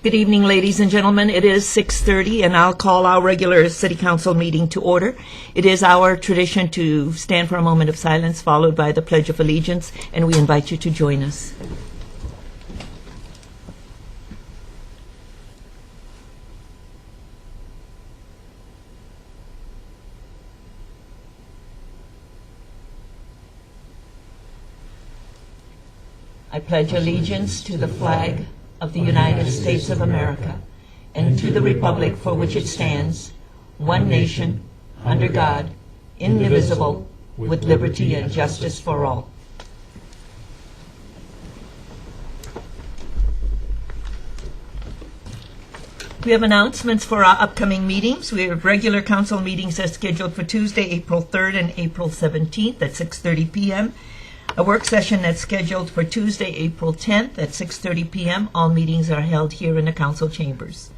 Good evening, ladies and gentlemen. It is 6:30, and I'll call our regular City Council meeting to order. It is our tradition to stand for a moment of silence, followed by the Pledge of Allegiance, and we invite you to join us. I pledge allegiance to the flag of the United States of America and to the republic for which it stands, one nation, under God, indivisible, with liberty and justice for all. We have announcements for our upcoming meetings. We have regular council meetings as scheduled for Tuesday, April 3rd and April 17th at 6:30 p.m. A work session that's scheduled for Tuesday, April 10th at 6:30 p.m. All meetings are held here in the council chambers.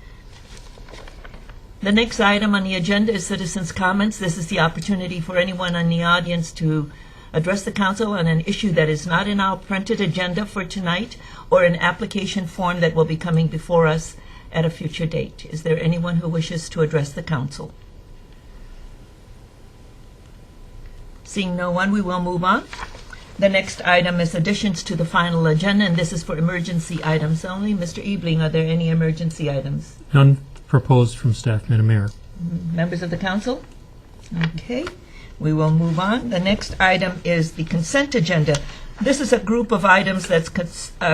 The next item on the agenda is citizens' comments. This is the opportunity for anyone in the audience to address the council on an issue that is not in our printed agenda for tonight or an application form that will be coming before us at a future date. Is there anyone who wishes to address the council? Seeing no one, we will move on. The next item is additions to the final agenda, and this is for emergency items only. Mr. Ebling, are there any emergency items? None proposed from staff, Madam Mayor. Members of the council? Okay, we will move on. The next item is the consent agenda. This is a group of items that's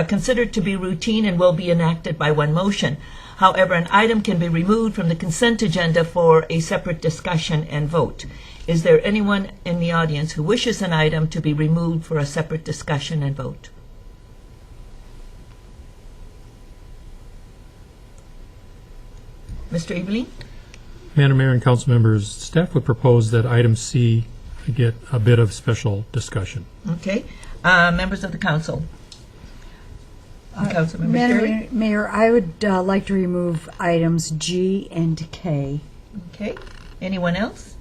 considered to be routine and will be enacted by one motion. However, an item can be removed from the consent agenda for a separate discussion and vote. Is there anyone in the audience who wishes an item to be removed for a separate discussion and vote? Mr. Ebling? Madam Mayor and council members, staff would propose that item C get a bit of special discussion. Okay. Members of the council? Councilmember Sherry? Madam Mayor, I would like to remove items G and K. Okay. Anyone else?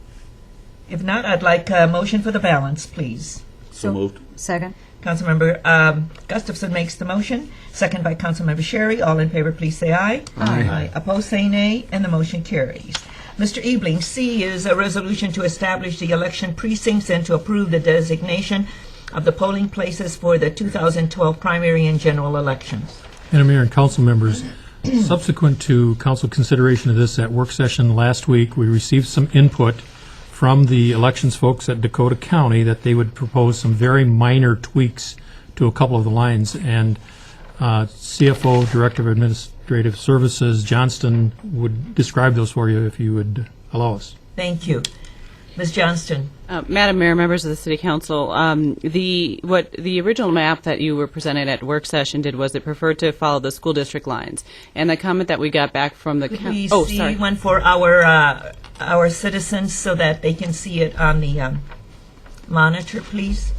If not, I'd like a motion for the balance, please. So moved. Second. Councilmember Gustafson makes the motion, second by Councilmember Sherry. All in favor, please say aye. Aye. Opposed, say nay, and the motion carries. Mr. Ebling, C is a resolution to establish the election precincts and to approve the designation of the polling places for the 2012 primary and general elections. Madam Mayor and council members, subsequent to council consideration of this at work session last week, we received some input from the elections folks at Dakota County that they would propose some very minor tweaks to a couple of the lines. And CFO, Director of Administrative Services, Johnston, would describe those for you if you would allow us. Thank you. Ms. Johnston. Madam Mayor, members of the City Council, what the original map that you were presented at work session did was it preferred to follow the school district lines. And the comment that we got back from the Could we see one for our citizens so that they can see it on the monitor, please?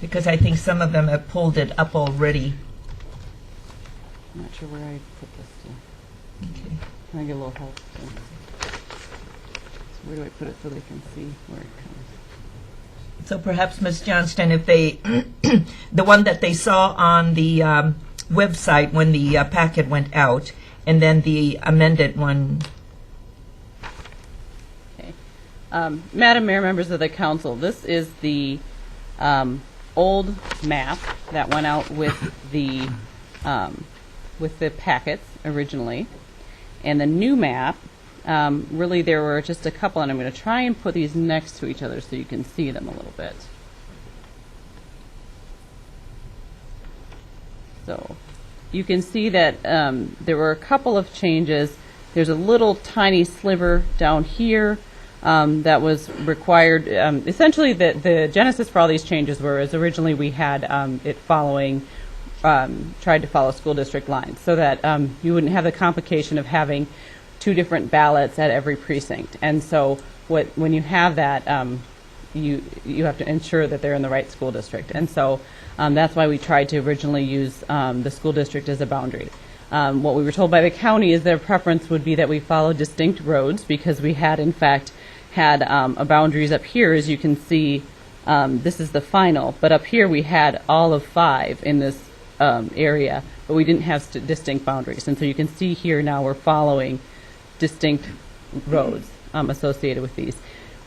Because I think some of them have pulled it up already. I'm not sure where I put this. Okay. Can I get a little help? So where do I put it so they can see where it comes? So perhaps, Ms. Johnston, if they, the one that they saw on the website when the packet went out, and then the amended one. Okay. Madam Mayor, members of the council, this is the old map that went out with the packets originally, and the new map. Really, there were just a couple, and I'm going to try and put these next to each other so you can see them a little bit. So you can see that there were a couple of changes. There's a little tiny sliver down here that was required. Essentially, the genesis for all these changes was originally we had it following, tried to follow school district lines so that you wouldn't have the complication of having two different ballots at every precinct. And so when you have that, you have to ensure that they're in the right school district. And so that's why we tried to originally use the school district as a boundary. What we were told by the county is their preference would be that we follow distinct roads because we had, in fact, had boundaries up here. As you can see, this is the final. But up here we had all of 5 in this area, but we didn't have distinct boundaries. And so you can see here now we're following distinct roads associated with these.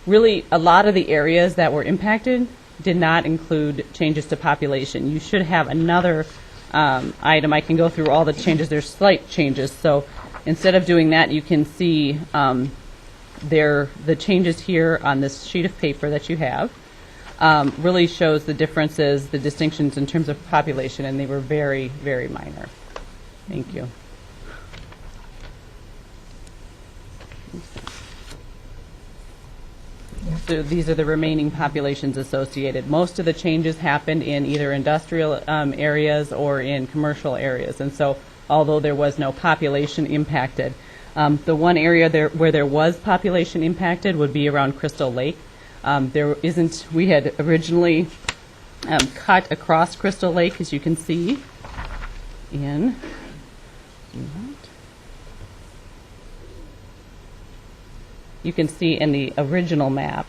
Really, a lot of the areas that were impacted did not include changes to population. You should have another item. I can go through all the changes. There's slight changes. So instead of doing that, you can see the changes here on this sheet of paper that you have. Really shows the differences, the distinctions in terms of population, and they were very, very minor. Thank you. So these are the remaining populations associated. Most of the changes happened in either industrial areas or in commercial areas. And so although there was no population impacted, the one area where there was population impacted would be around Crystal Lake. We had originally cut across Crystal Lake, as you can see, you can see in the original map,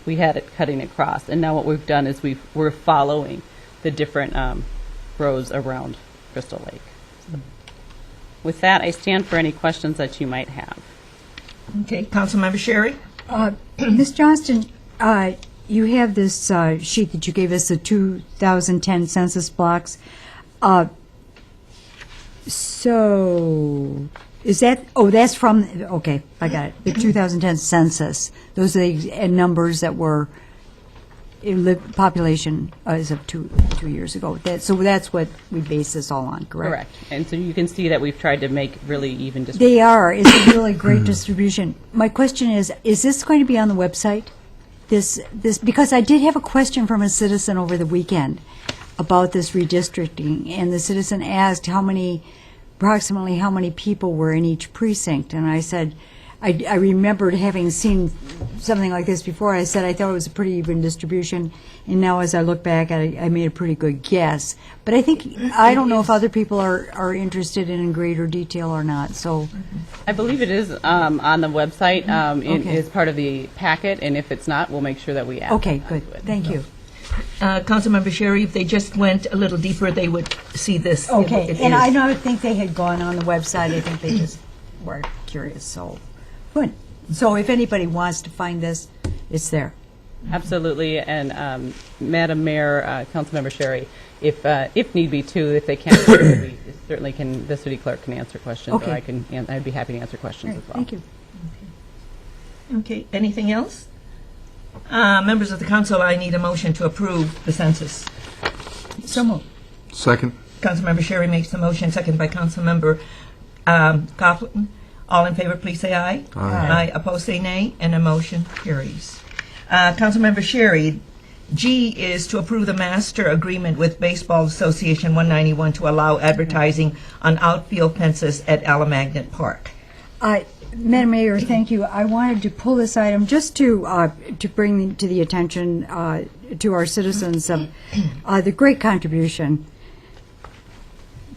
we had it cutting across. And now what we've done is we're following the different roads around Crystal Lake. So with that, I stand for any questions that you might have. Okay, Councilmember Sherry? Ms. Johnston, you have this sheet that you gave us, the 2010 census blocks. So is that, that's from, okay, I got it, the 2010 census. Those are the numbers that were, population as of two years ago. So that's what we base this all on, correct? Correct. And so you can see that we've tried to make really even distribution. They are. It's a really great distribution. My question is this going to be on the website? This because I did have a question from a citizen over the weekend about this redistricting, and the citizen asked approximately how many people were in each precinct, and I said, I remembered having seen something like this before. I said I thought it was a pretty even distribution, and now as I look back, I made a pretty good guess. But I don't know if other people are interested in greater detail or not. So, I believe it is on the website. It Okay. is part of the packet, and if it's not, we'll make sure that we add. okay, that good. to it. Thank you. Councilmember Sherry, if they just went a little deeper, they would see this. Okay, It and is. I don't think they had gone on the website. I think they just were curious. So, good. So if anybody wants to find this, it's there. Absolutely, and Madam Mayor, Councilmember Sherry, if need be too, if they can't, we certainly can. The city clerk can answer questions, Okay. or I'd be happy to answer questions All right, as well. thank you. Okay, anything else? Members of the council, I need a motion to approve the census. So moved. Second. Councilmember Sherry makes the motion, second by Councilmember Coughlin. All in favor, please say aye. Aye. Opposed, say nay, and the motion carries. Councilmember Sherry, G is to approve the master agreement with Baseball Association 191 to allow advertising on outfield fences at Alamagnet Park. Madam Mayor, thank you. I wanted to pull this item just to bring to the attention to our citizens of the great contribution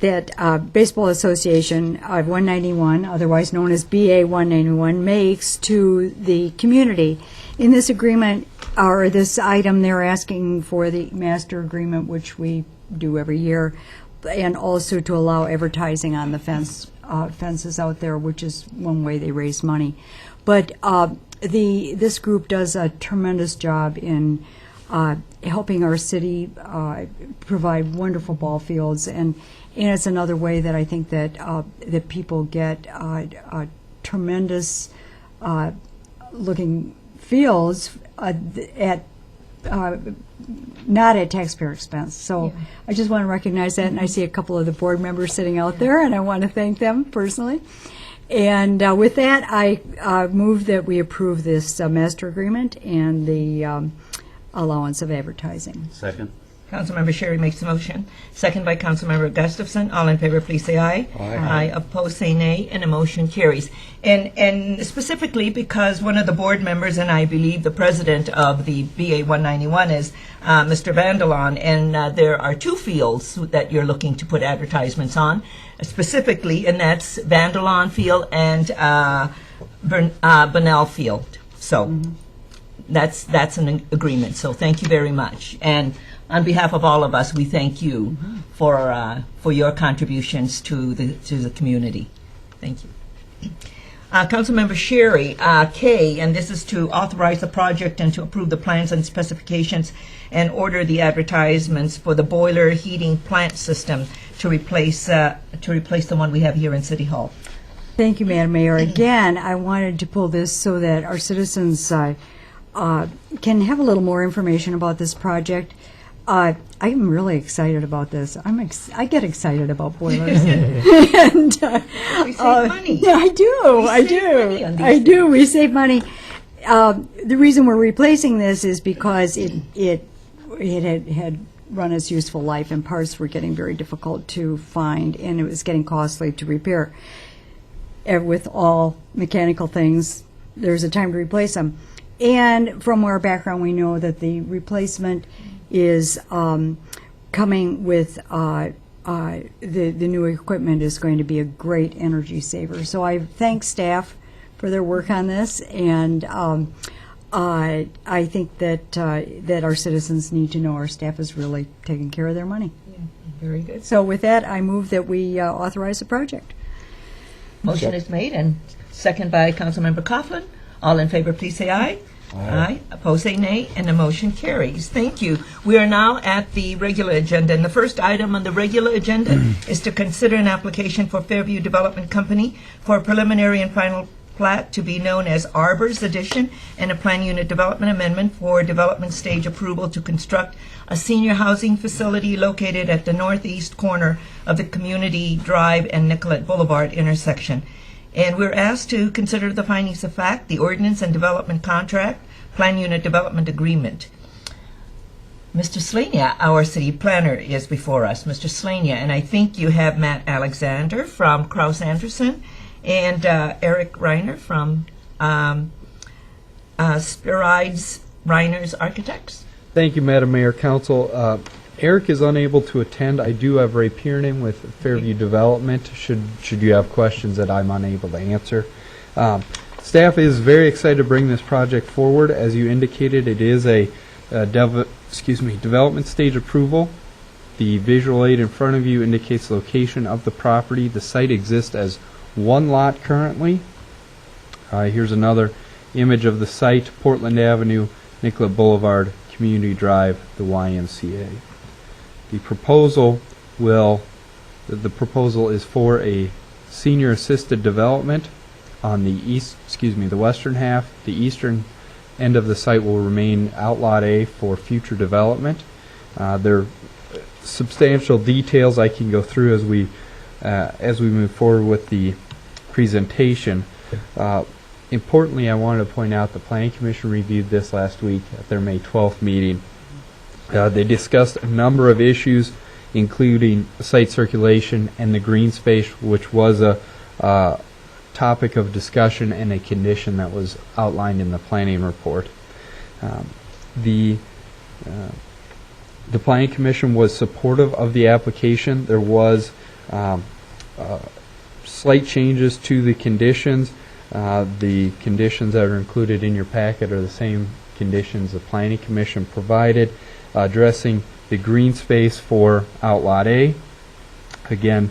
that Baseball Association 191, otherwise known as BA 191, makes to the community. In this agreement, or this item, they're asking for the master agreement, which we do every year, and also to allow advertising on the fences out there, which is one way they raise money. But this group does a tremendous job in helping our city provide wonderful ball fields, and it's another way that I think that that people get tremendous looking fields at not at taxpayer expense. So I just want to recognize that, and I see a couple of the board members sitting out there, and I want to thank them personally. And with that, I move that we approve this master agreement and the allowance of advertising. Second. Councilmember Sherry makes the motion, second by Councilmember Gustafson. All in favor, please say aye. Aye. Opposed, say nay, and the motion carries. And specifically because one of the board members, and I believe the president of the BA 191 is Mr. Vandelon, and there are two fields that you're looking to put advertisements on, specifically, and that's Vandelon Field and Bunnell Field. So that's an agreement. So thank you very much. And on behalf of all of us, we thank you for your contributions to the community. Thank you. Councilmember Sherry K, and this is to authorize the project and to approve the plans and specifications and order the advertisements for the boiler heating plant system to replace the one we have here in City Hall. Thank you, Madam Mayor. Again, I wanted to pull this so that our citizens can have a little more information about this project. I'm really excited about this. I get excited about boilers. And, We save money. Yeah, I do. I save money on do. these I do. We save money. The reason we're replacing this is because it had run its useful life, and parts were getting very difficult to find, and it was getting costly to repair. With all mechanical things, there's a time to replace them. And from our background, we know that the replacement is coming with the new equipment is going to be a great energy saver. So I thank staff for their work on this, and I think that our citizens need to know our staff is really taking care of their money. Very good. So with that, I move that we authorize the project. Motion is made and second by Councilmember Coughlin. All in favor, please say aye. Aye. Opposed, say nay, and the motion carries. Thank you. We are now at the regular agenda, and the first item on the regular agenda is to consider an application for Fairview Development Company for a preliminary and final plat to be known as Arbor's Addition and a plan unit development amendment for development stage approval to construct a senior housing facility located at the northeast corner of the Community Drive and Nicollet Boulevard intersection. And we're asked to consider the findings of fact, the ordinance and development contract, plan unit development agreement. Mr. Slania, our city planner, is before us. Mr. Slania, and I think you have Matt Alexander from Kraus Anderson and Eric Reiner from Spirides Reiner's Architects. Thank you, Madam Mayor, Council. Eric is unable to attend. I do have Ray Piernan with Fairview Development, should you have questions that I'm unable to answer. Staff is very excited to bring this project forward. As you indicated, it is a development stage approval. The visual aid in front of you indicates the location of the property. The site exists as one lot currently. Here's another image of the site: Portland Avenue, Nicollet Boulevard, Community Drive, the YMCA. The proposal is for a senior assisted development on the the western half. The eastern end of the site will remain Outlot A for future development. There are substantial details I can go through as we move forward with the presentation. Importantly, I wanted to point out the Planning Commission reviewed this last week at their May 12th meeting. They discussed a number of issues, including site circulation and the green space, which was a topic of discussion and a condition that was outlined in the planning report. The Planning Commission was supportive of the application. There was slight changes to the conditions. The conditions that are included in your packet are the same conditions the Planning Commission provided, addressing the green space for Outlot A. Again,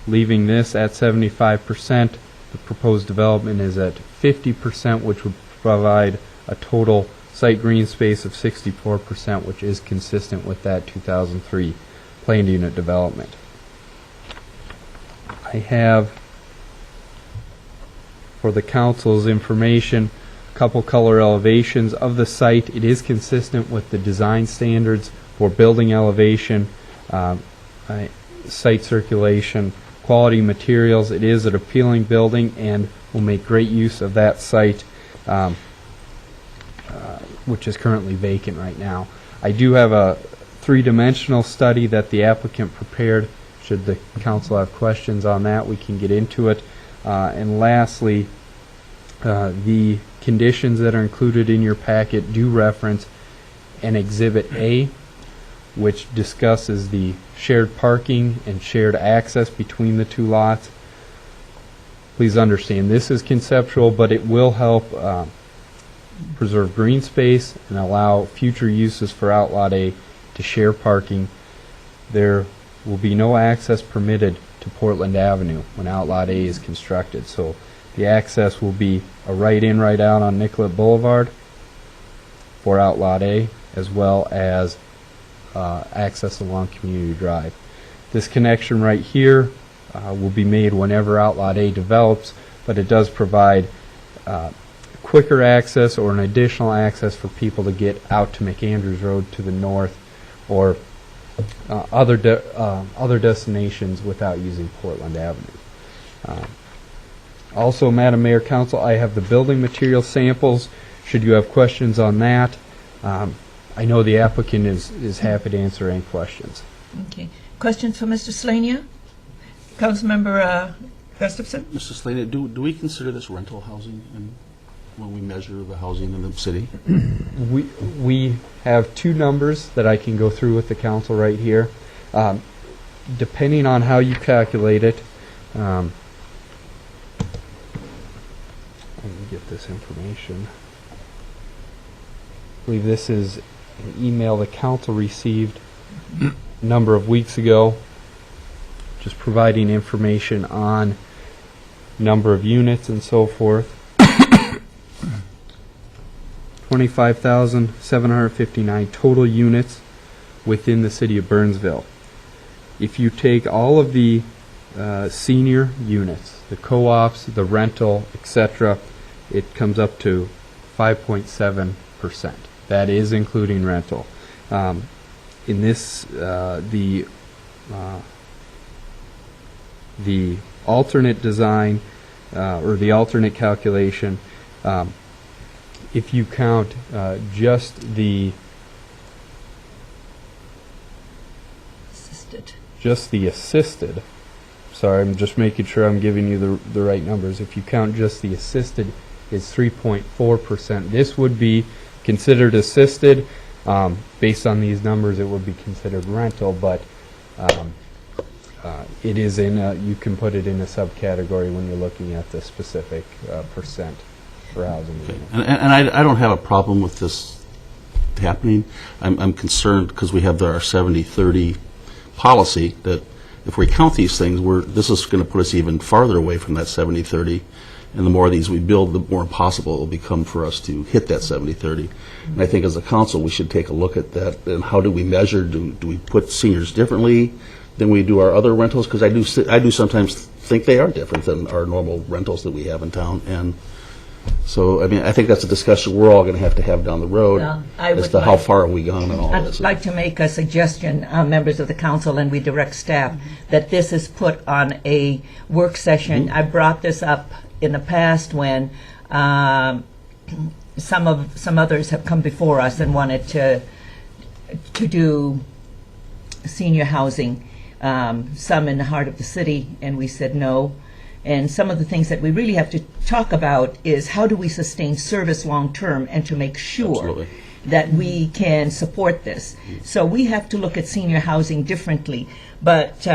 leaving this at 75%. The proposed development is at 50%, which would provide a total site green space of 64%, which is consistent with that 2003 planned unit development. I have, for the council's information, a couple color elevations of the site. It is consistent with the design standards for building elevation, site circulation, quality materials. It is an appealing building and will make great use of that site, which is currently vacant right now. I do have a three-dimensional study that the applicant prepared. Should the council have questions on that, we can get into it. And lastly, the conditions that are included in your packet do reference an Exhibit A, which discusses the shared parking and shared access between the two lots. Please understand, this is conceptual, but it will help preserve green space and allow future uses for Outlot A to share parking. There will be no access permitted to Portland Avenue when Outlot A is constructed. So the access will be a right in, right out on Nicollet Boulevard for Outlot A, as well as access along Community Drive. This connection right here will be made whenever Outlot A develops, but it does provide quicker access or an additional access for people to get out to McAndrews Road to the north or other destinations without using Portland Avenue. Also, Madam Mayor, Council, I have the building material samples. Should you have questions on that, I know the applicant is happy to answer any questions. Okay. Questions for Mr. Slania? Councilmember Gustafson? Mr. Slater, do we consider this rental housing when we measure the housing in the city? We have two numbers that I can go through with the council right here. Depending on how you calculate it, let me get this information. I believe this is an email the council received a number of weeks ago, just providing information on number of units and so forth. 25,759 total units within the city of Burnsville. If you take all of the senior units, the co-ops, the rental, etc., it comes up to 5.7%. That is including rental. In this, the alternate design or the alternate calculation, if you count just the assisted, sorry, I'm just making sure I'm giving you the right numbers. If you count just the assisted, it's 3.4%. This would be considered assisted. Based on these numbers, it would be considered rental, but it is you can put it in a subcategory when you're looking at the specific percent for housing units. And I don't have a problem with this happening. I'm concerned because we have our 70-30 policy that if we count these things, this is going to put us even farther away from that 70-30. And the more of these we build, the more impossible it will become for us to hit that 70-30. And I think as a council, we should take a look at that. And how do we measure? Do we put seniors differently than we do our other rentals? Because I do sometimes think they are different than our normal rentals that we have in town. And so, I mean, I think that's a discussion we're all going to have down the road as to how far have we gone and all I'd this. like to make a suggestion, members of the council, and we direct staff, that this is put on a work session. I brought this up in the past when some others have come before us and wanted to do senior housing, some in the heart of the city, and we said no. And some of the things that we really have to talk about is how do we sustain service long term and to make sure Absolutely. that we can support this. So we have to look at senior housing differently, but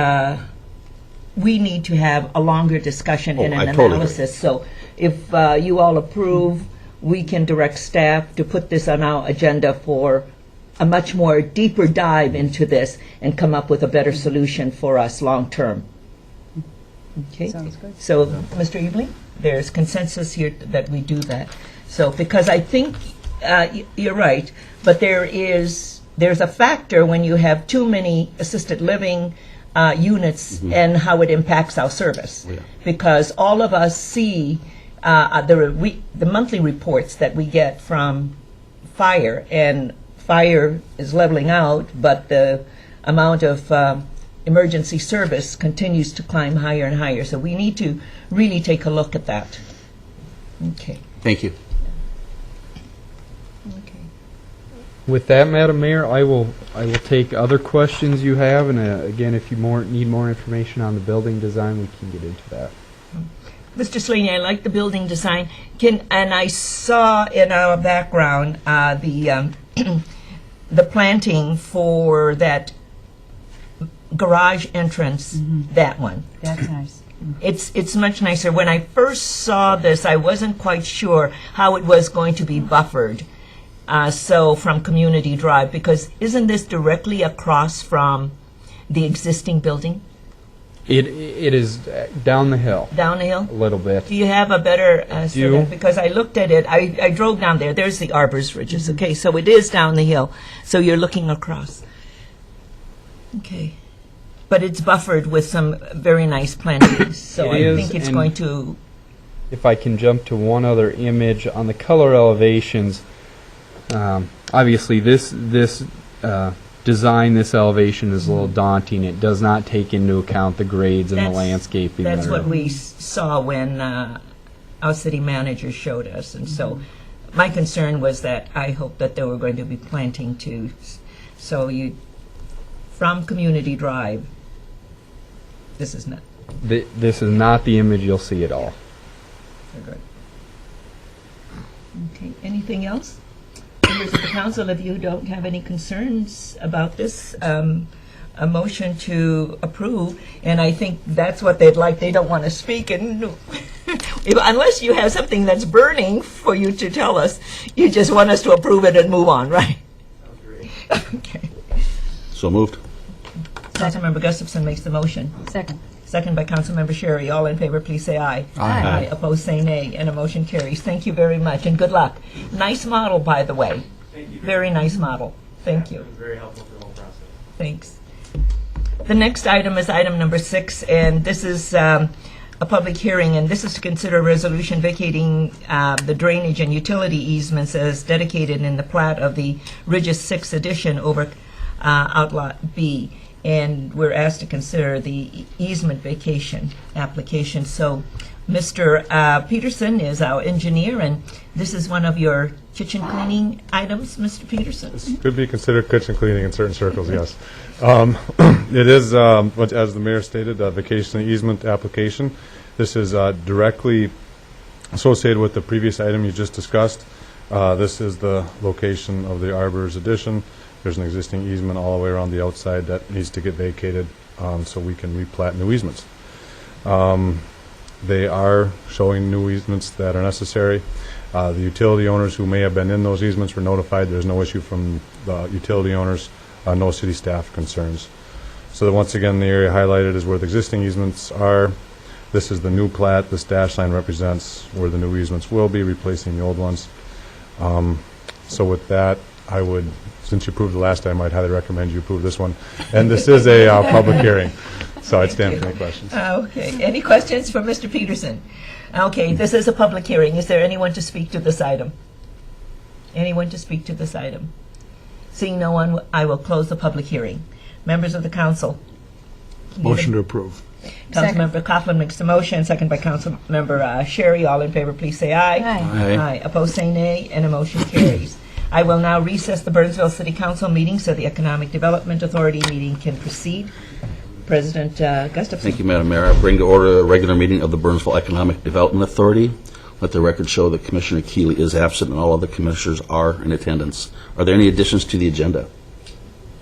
we need to have a longer discussion and I an totally analysis. So if you all approve, we can direct staff to put this on our agenda for a much more deeper dive into this and come up with a better solution for us long term. Okay. Sounds good. So, Mr. Eveling, there's consensus here that we do that. So, because I think you're right, but there's a factor when you have too many assisted living units and how it impacts our service. Yeah. Because all of us see the monthly reports that we get from fire, and fire is leveling out, but the amount of emergency service continues to climb higher and higher. So we need to really take a look at that. Okay. Thank you. Okay. With that, Madam Mayor, I will take other questions you have, and again, if you need more information on the building design, we can get into that. Mr. Slaney, I like the building design. And I saw in our background the planting for that garage entrance, that one. That's nice. It's much nicer. When I first saw this, I wasn't quite sure how it was going to be buffered. So from Community Drive, because isn't this directly across from the existing building It is down the hill down the hill? a little bit. Do you have a better Do. because I looked at it, I drove down there, there's the Arbors Ridges, okay, so it is down the hill, so you're looking across. Okay. But it's buffered with some very nice plantings, so It I is, think it's and- going to, If I can jump to one other image on the color elevations, obviously this design, this elevation is a little daunting. It does not take into account the grades and the That's- landscaping. that's that are- what we saw when our city manager showed us, and so my concern was that I hoped that there were going to be planting too. So you, from Community Drive, this is not, This is not the image you'll see at all. very good. Okay, anything else? Members of the council, if you don't have any concerns about this, a motion to approve, and I think that's what they'd like. They don't want to speak, and unless you have something that's burning for you to tell us, you just want us to approve it and move on, right? Okay. So moved. Councilmember Gustafson makes the motion. Second. Second by Councilmember Sherry. All in favor, please say aye. Aye. Opposed, say nay, and a motion carries. Thank you very much, and good luck. Nice model, by the way. Thank you. Very nice model. Thank you. It was very helpful for the whole process. Thanks. The next item is item number 6, and this is a public hearing, and this is to consider a resolution vacating the drainage and utility easements as dedicated in the plat of the Ridges 6 Edition over Outlot B. And we're asked to consider the easement vacation application. So Mr. Peterson is our engineer, and this is one of your kitchen cleaning items, Mr. Peterson? Could be considered kitchen cleaning in certain circles, yes. It is, as the mayor stated, a vacation easement application. This is directly associated with the previous item you just discussed. This is the location of the Arbors addition. There's an existing easement all the way around the outside that needs to get vacated so we can replat new easements. They are showing new easements that are necessary. The utility owners who may have been in those easements were notified. There's no issue from the utility owners, no city staff concerns. So that once again, the area highlighted is where the existing easements are. This is the new plat. This dash line represents where the new easements will be, replacing the old ones. So with that, I would, since you approved the last time, I'd highly recommend you approve this one. And this is a public hearing, so I'd stand for any questions. Okay. Any questions for Mr. Peterson? Okay, this is a public hearing. Is there anyone to speak to this item? Anyone to speak to this item? Seeing no one, I will close the public hearing. Members of the council? Motion to approve. Councilmember Coughlin makes the motion, second by Councilmember Sherry. All in favor, please say aye. Aye. Opposed, say nay, and a motion carries. I will now recess the Burnsville City Council meeting so the Economic Development Authority meeting can proceed. President Gustafson. Thank you, Madam Mayor. I bring to order a regular meeting of the Burnsville Economic Development Authority. Let the record show that Commissioner Keeley is absent and all other commissioners are in attendance. Are there any additions to the agenda?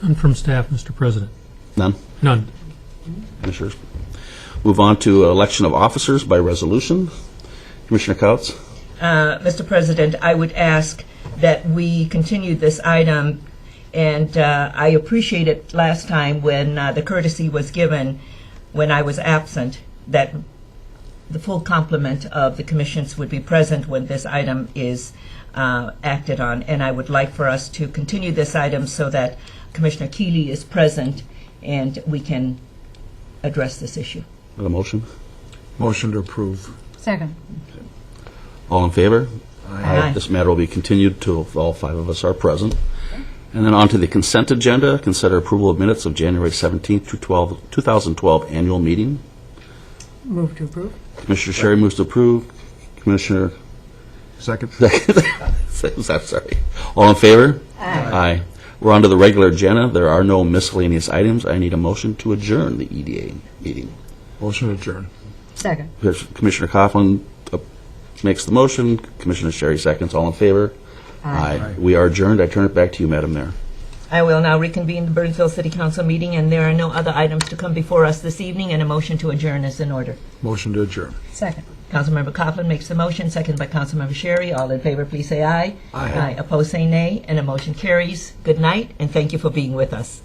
None from staff, Mr. President. None? None. Commissioners? Move on to election of officers by resolution. Commissioner Couts? Mr. President, I would ask that we continue this item, and I appreciated last time when the courtesy was given when I was absent, that the full complement of the commissions would be present when this item is acted on. And I would like for us to continue this item so that Commissioner Keeley is present and we can address this issue. Have a motion? Motion to approve. Second. All in favor? Aye. This matter will be continued till all 5 of us are present. And then on to the consent agenda. Consider approval of minutes of January 17th to 2012 annual meeting. Move to approve. Commissioner Sherry moves to approve. Commissioner Second. I'm sorry. All in favor? Aye. We're on to the regular agenda. There are no miscellaneous items. I need a motion to adjourn the EDA meeting. Motion to adjourn. Second. Commissioner Coughlin makes the motion. Commissioner Sherry seconds. All in favor? Aye. We are adjourned. I turn it back to you, Madam Mayor. I will now reconvene the Burnsville City Council meeting, and there are no other items to come before us this evening, and a motion to adjourn is in order. Motion to adjourn. Second. Councilmember Coughlin makes the motion, seconded by Councilmember Sherry. All in favor, please say aye. Aye. Opposed, say nay, and the motion carries. Good night, and thank you for being with us.